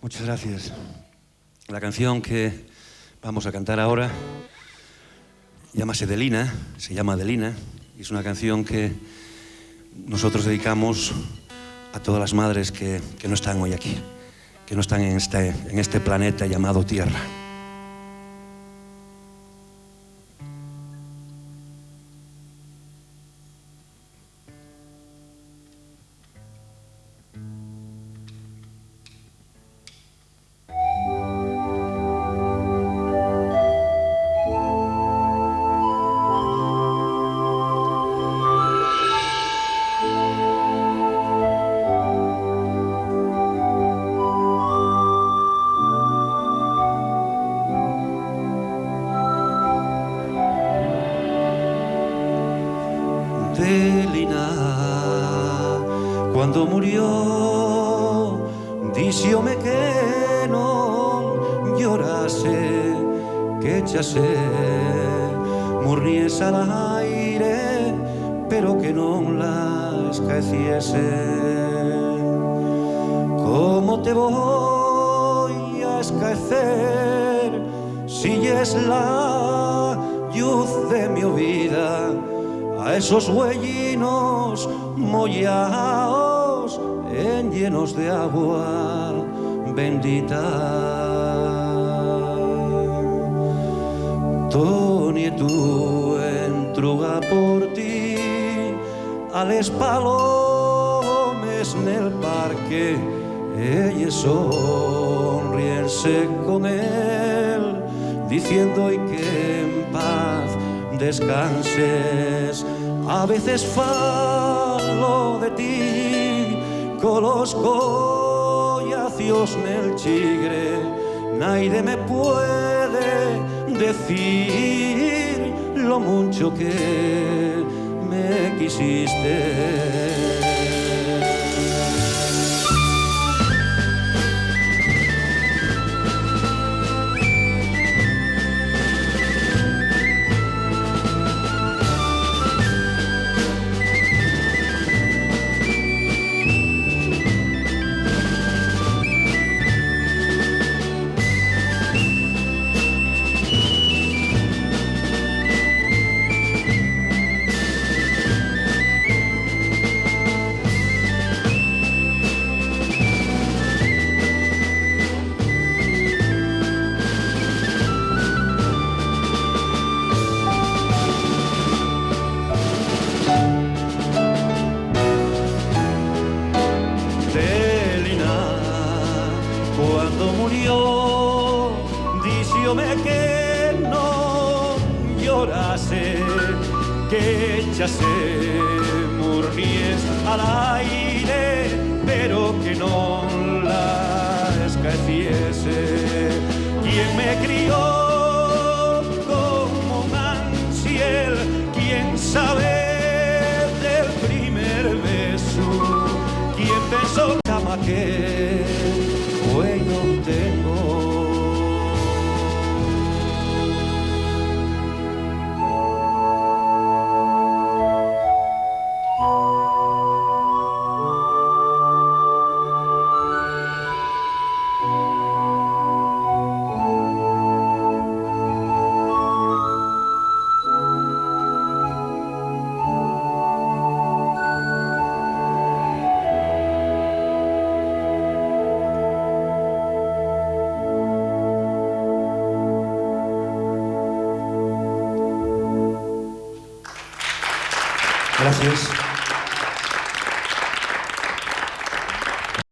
Muchas gracias. La canción que vamos a cantar ahora se llama Adelina, y es una canción que nosotros dedicamos a todas las madres que no están hoy aquí, que no están en este planeta llamado Tierra. Adelina, quando murió, díxome que non llorase, que xa se murriese al aire, pero que non la esqueciese. ¿Cómo te voy a esquecer si es la luz de mi vida? A esos huellinos mollaos llenos de agua bendita. Toni tu entruga por ti a les palomes nel parque, ellos sonríense con él diciendo y que en paz descanses. A veces falo de ti con los collacios nel chigre, nadie me puede decir lo mucho que me quisiste. Cuando murió, díxome que non llorase, que xa se murries al aire, pero que non la esqueciese. Quien me crió como un ansiel, quien sabe del primer beso, quien pensó cama que hoy no tengo. Gracias.